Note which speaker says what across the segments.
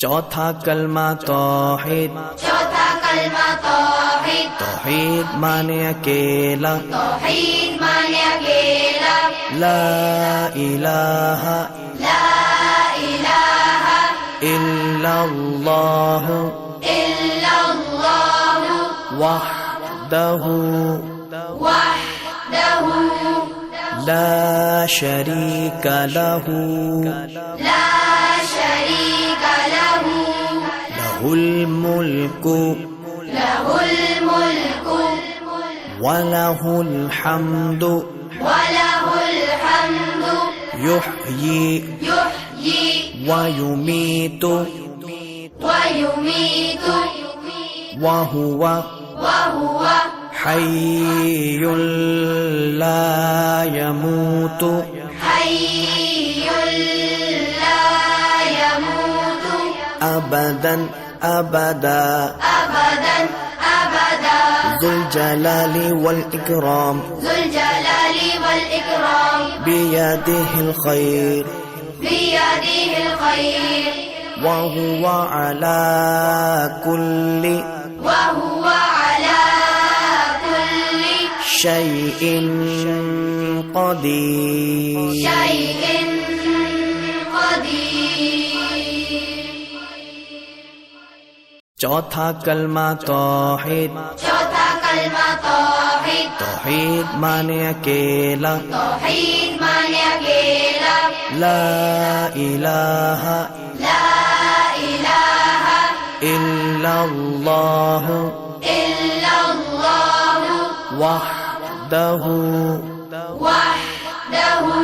Speaker 1: चौथा कलमा तौहीद,
Speaker 2: चौथा कलमा तौहीद,
Speaker 1: तौहीद माने अकेला,
Speaker 2: तौहीद माने अकेला,
Speaker 1: ला इलाहा
Speaker 2: ला इलाहा
Speaker 1: इल्लल्लाह
Speaker 2: इल्लल्लाह
Speaker 1: वहदहु
Speaker 2: वहदहु
Speaker 1: ला शरीका लहु
Speaker 2: ला शरीका लहु
Speaker 1: लहुल मुल्कु
Speaker 2: लहुल मुल्कु
Speaker 1: वलहुल हम्दु
Speaker 2: वलहुल हम्दु
Speaker 1: युह्यी
Speaker 2: युह्यी
Speaker 1: वयुमीतु
Speaker 2: वयुमीतु
Speaker 1: वहुव
Speaker 2: वहुव
Speaker 1: हय्युल ला यमूतु
Speaker 2: हय्युल ला यमूतु
Speaker 1: अबदन अबदा
Speaker 2: अबदन अबदा
Speaker 1: ज़ुल जलाली वल इकराम
Speaker 2: ज़ुल जलाली वल इकराम
Speaker 1: बियदिहिल खैर
Speaker 2: बियदिहिल खैर
Speaker 1: वहुव अला कुल्लि
Speaker 2: वहुव अला कुल्लि
Speaker 1: शैइन क़दीर।
Speaker 2: शैइन क़दीर।
Speaker 1: चौथा कलमा तौहीद,
Speaker 2: चौथा कलमा तौहीद,
Speaker 1: तौहीद माने अकेला,
Speaker 2: तौहीद माने अकेला,
Speaker 1: ला इलाहा
Speaker 2: ला इलाहा
Speaker 1: इल्लल्लाह
Speaker 2: इल्लल्लाह
Speaker 1: वहदहु
Speaker 2: वहदहु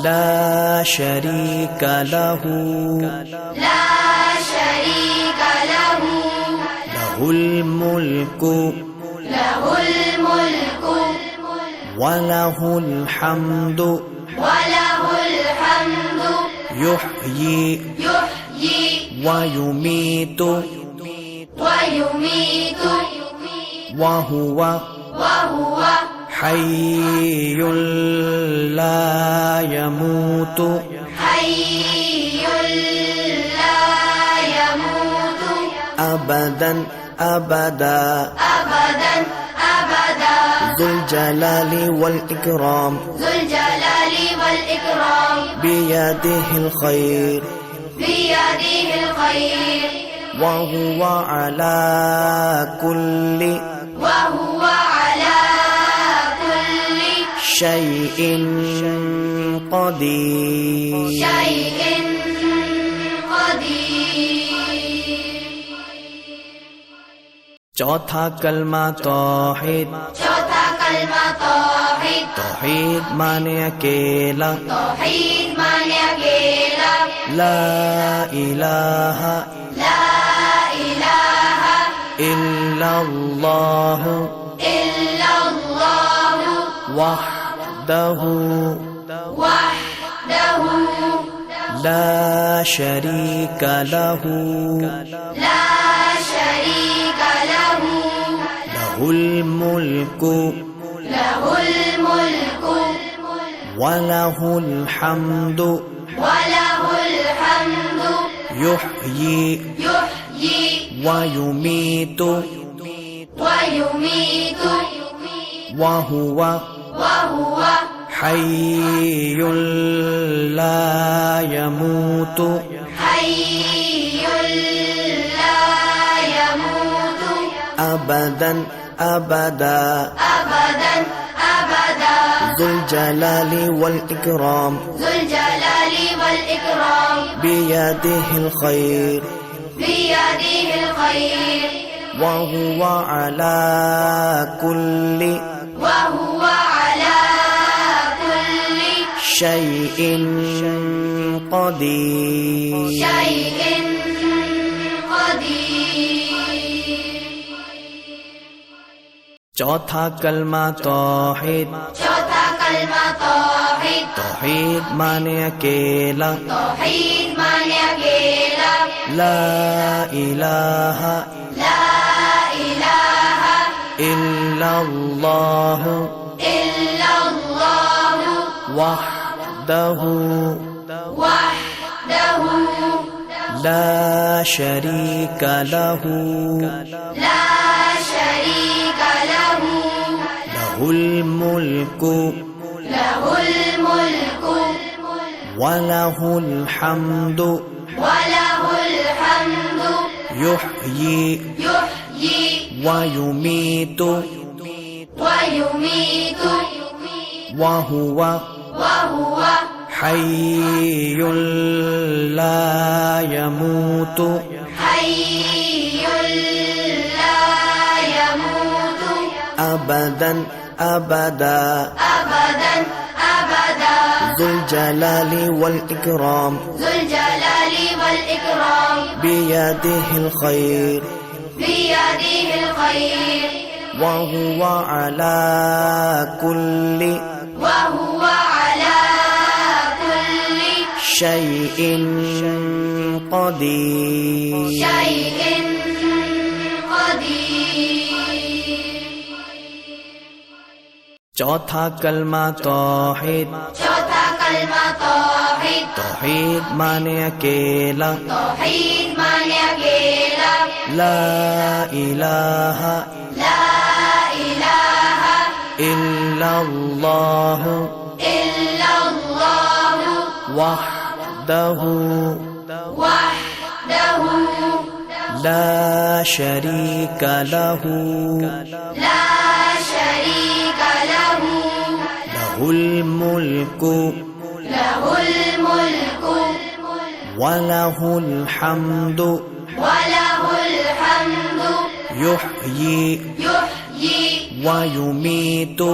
Speaker 1: ला शरीका लहु
Speaker 2: ला शरीका लहु
Speaker 1: लहुल मुल्कु
Speaker 2: लहुल मुल्कु
Speaker 1: वलहुल हम्दु
Speaker 2: वलहुल हम्दु
Speaker 1: युह्यी
Speaker 2: युह्यी
Speaker 1: वयुमीतु
Speaker 2: वयुमीतु
Speaker 1: वहुव
Speaker 2: वहुव
Speaker 1: हय्युल ला यमूतु
Speaker 2: हय्युल ला यमूतु
Speaker 1: अबदन अबदा
Speaker 2: अबदन अबदा
Speaker 1: ज़ुल जलाली वल इकराम
Speaker 2: ज़ुल जलाली वल इकराम
Speaker 1: बियदिहिल खैर
Speaker 2: बियदिहिल खैर
Speaker 1: वहुव अला कुल्लि
Speaker 2: वहुव अला कुल्लि
Speaker 1: शैइन क़दीर।
Speaker 2: शैइन क़दीर।
Speaker 1: चौथा कलमा तौहीद,
Speaker 2: चौथा कलमा तौहीद,
Speaker 1: तौहीद माने अकेला,
Speaker 2: तौहीद माने अकेला,
Speaker 1: ला इलाहा
Speaker 2: ला इलाहा
Speaker 1: इल्लल्लाह
Speaker 2: इल्लल्लाह
Speaker 1: वहदहु
Speaker 2: वहदहु
Speaker 1: ला शरीका लहु
Speaker 2: ला शरीका लहु
Speaker 1: लहुल मुल्कु
Speaker 2: लहुल मुल्कु
Speaker 1: वलहुल हम्दु
Speaker 2: वलहुल हम्दु
Speaker 1: युह्यी
Speaker 2: युह्यी
Speaker 1: वयुमीतु
Speaker 2: वयुमीतु
Speaker 1: वहुव
Speaker 2: वहुव
Speaker 1: हय्युल ला यमूतु
Speaker 2: हय्युल ला यमूतु
Speaker 1: अबदन अबदा
Speaker 2: अबदन अबदा
Speaker 1: ज़ुल जलाली वल इकराम
Speaker 2: ज़ुल जलाली वल इकराम
Speaker 1: बियदिहिल खैर
Speaker 2: बियदिहिल खैर
Speaker 1: वहुव अला कुल्लि
Speaker 2: वहुव अला कुल्लि
Speaker 1: शैइन क़दीर।
Speaker 2: शैइन क़दीर।
Speaker 1: चौथा कलमा तौहीद,
Speaker 2: चौथा कलमा तौहीद,
Speaker 1: तौहीद माने अकेला,
Speaker 2: तौहीद माने अकेला,
Speaker 1: ला इलाहा
Speaker 2: ला इलाहा
Speaker 1: इल्लल्लाह
Speaker 2: इल्लल्लाह
Speaker 1: वहदहु
Speaker 2: वहदहु
Speaker 1: لا شريك له
Speaker 2: لا شريك له
Speaker 1: له الملك
Speaker 2: له الملك
Speaker 1: وله الحمد
Speaker 2: وله الحمد
Speaker 1: يحيي ويميت
Speaker 2: ويميت
Speaker 1: وهو حي لا يموت
Speaker 2: حي لا يموت
Speaker 1: أبدا أبدا
Speaker 2: أبدا أبدا
Speaker 1: ذو الجلال والإكرام
Speaker 2: ذو الجلال والإكرام
Speaker 1: بيده الخير
Speaker 2: بيده الخير
Speaker 1: وهو على كل
Speaker 2: وهو على كل
Speaker 1: شيء قدير
Speaker 2: شيء قدير
Speaker 1: चौथा कलमा तौहीद
Speaker 2: चौथा कलमा तौहीद
Speaker 1: तौहीद माने अकेला
Speaker 2: तौहीद माने अकेला
Speaker 1: ला इलाहा
Speaker 2: ला इलाहा
Speaker 1: इल्लल्लाह
Speaker 2: इल्लल्लाह
Speaker 1: वहदहु
Speaker 2: वहदहु
Speaker 1: ला शरीक लहु
Speaker 2: ला शरीक लहु
Speaker 1: लहुल मुल्कु
Speaker 2: लहुल मुल्कु
Speaker 1: वलहुल हम्दु
Speaker 2: वलहुल हम्दु
Speaker 1: युह्यी वयुमीतु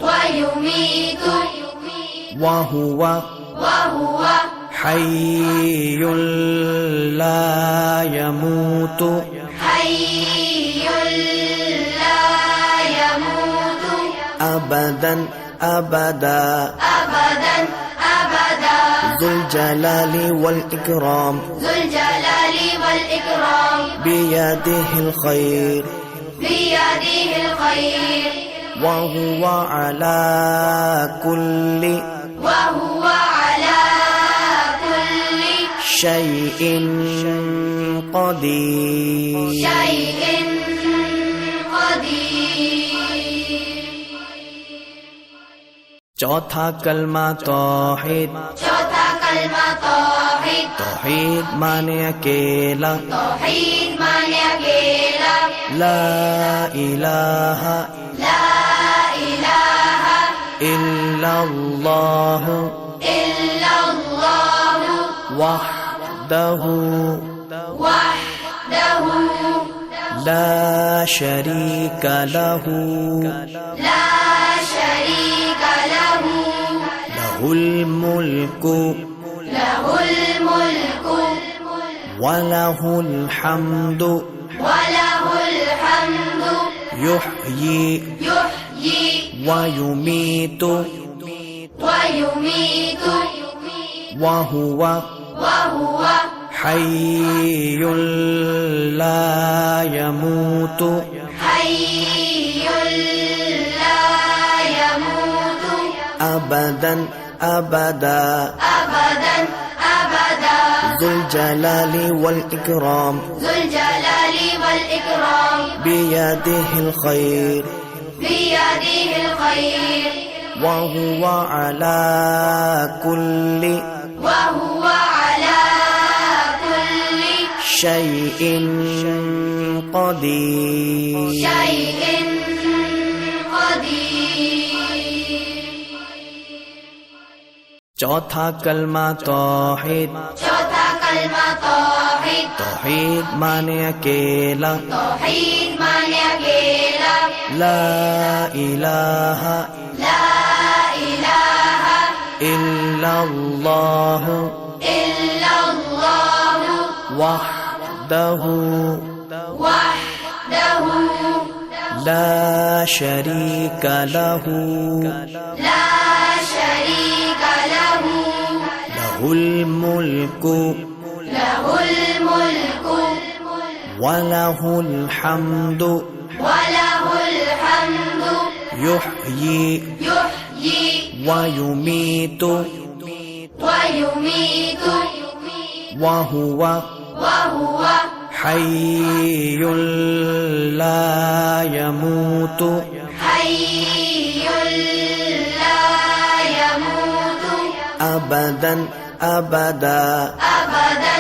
Speaker 2: वयुमीतु
Speaker 1: वहुव हय्युल ला यमूतु
Speaker 2: हय्युल ला यमूतु
Speaker 1: अबदन अबदा
Speaker 2: अबदन अबदा
Speaker 1: ذुल जलाली वल इकराम
Speaker 2: ذुल जलाली वल इकराम
Speaker 1: बियदिहिल खैर
Speaker 2: बियदिहिल खैर
Speaker 1: वहुव अला कुल्ली
Speaker 2: वहुव अला कुल्ली
Speaker 1: शैइन क़दीर
Speaker 2: शैइन क़दीर
Speaker 1: चौथा कलमा तौहीद
Speaker 2: चौथा कलमा तौहीद
Speaker 1: तौहीद माने अकेला
Speaker 2: तौहीद माने अकेला
Speaker 1: ला इलाहा
Speaker 2: ला इलाहा
Speaker 1: इल्लल्लाह
Speaker 2: इल्लल्लाह
Speaker 1: वहदहु
Speaker 2: वहदहु
Speaker 1: ला शरीक लहु
Speaker 2: ला शरीक लहु
Speaker 1: लहुल मुल्कु
Speaker 2: लहुल मुल्कु
Speaker 1: वलहुल हम्दु
Speaker 2: वलहुल हम्दु
Speaker 1: युह्यी वयुमीतु
Speaker 2: वयुमीतु
Speaker 1: वहुव हय्युल ला यमूतु
Speaker 2: हय्युल ला यमूतु
Speaker 1: अबदन अबदा
Speaker 2: अबदन अबदा
Speaker 1: ذुल जलाली वल इकराम
Speaker 2: ذुल जलाली वल इकराम
Speaker 1: बियदिहिल खैर
Speaker 2: बियदिहिल खैर
Speaker 1: वहुव अला कुल्ली
Speaker 2: वहुव अला कुल्ली
Speaker 1: शैइन क़दीर
Speaker 2: शैइन क़दीर
Speaker 1: चौथा कलमा तौहीद
Speaker 2: चौथा कलमा तौहीद
Speaker 1: तौहीद माने अकेला
Speaker 2: तौहीद माने अकेला
Speaker 1: ला इलाहा
Speaker 2: ला इलाहा
Speaker 1: इल्लल्लाह
Speaker 2: इल्लल्लाह
Speaker 1: वहदहु
Speaker 2: वहदहु
Speaker 1: ला शरीक लहु
Speaker 2: ला शरीक लहु
Speaker 1: लहुल मुल्कु
Speaker 2: लहुल मुल्कु
Speaker 1: वलहुल हम्दु
Speaker 2: वलहुल हम्दु
Speaker 1: युह्यी वयुमीतु
Speaker 2: वयुमीतु
Speaker 1: وهو
Speaker 2: وهو
Speaker 1: حي لا يموت
Speaker 2: حي لا يموت
Speaker 1: أبدا أبدا
Speaker 2: أبدا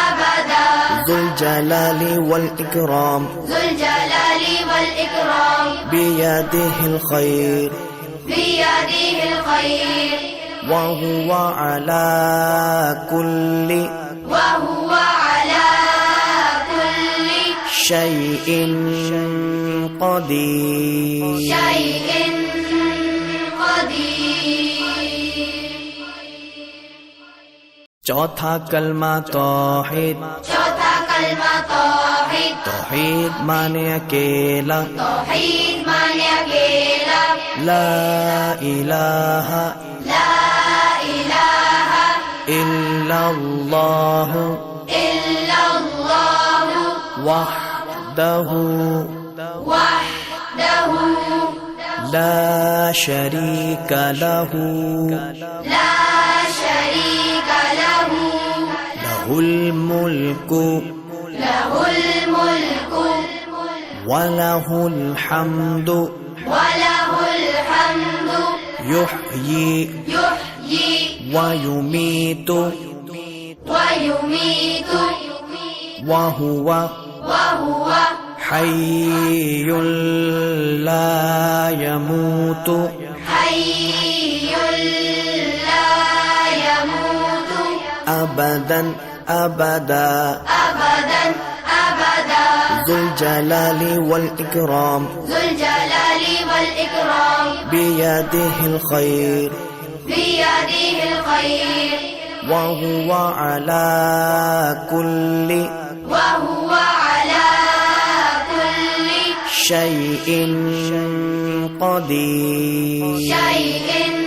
Speaker 2: أبدا
Speaker 1: ذو الجلال والإكرام
Speaker 2: ذو الجلال والإكرام
Speaker 1: بيده الخير
Speaker 2: بيده الخير
Speaker 1: وهو على كل
Speaker 2: وهو على كل
Speaker 1: شيء قدير
Speaker 2: شيء قدير
Speaker 1: चौथा कलमा तौहीद
Speaker 2: चौथा कलमा तौहीद
Speaker 1: तौहीद माने अकेला
Speaker 2: तौहीद माने अकेला
Speaker 1: ला इलाहा
Speaker 2: ला इलाहा
Speaker 1: इल्लल्लाह
Speaker 2: इल्लल्लाह
Speaker 1: वहदहु
Speaker 2: वहदहु
Speaker 1: ला शरीक लहु
Speaker 2: ला शरीक लहु
Speaker 1: लहुल मुल्कु
Speaker 2: लहुल मुल्कु
Speaker 1: वलहुल हम्दु
Speaker 2: वलहुल हम्दु
Speaker 1: युह्यी
Speaker 2: युह्यी
Speaker 1: वयुमीतु
Speaker 2: वयुमीतु
Speaker 1: वहुव
Speaker 2: वहुव
Speaker 1: حي لا يموت
Speaker 2: حي لا يموت
Speaker 1: أبدا أبدا
Speaker 2: أبدا أبدا
Speaker 1: ذو الجلال والإكرام
Speaker 2: ذو الجلال والإكرام
Speaker 1: بيده الخير
Speaker 2: بيده الخير
Speaker 1: وهو على كل
Speaker 2: وهو على كل
Speaker 1: شيء قدير
Speaker 2: شيء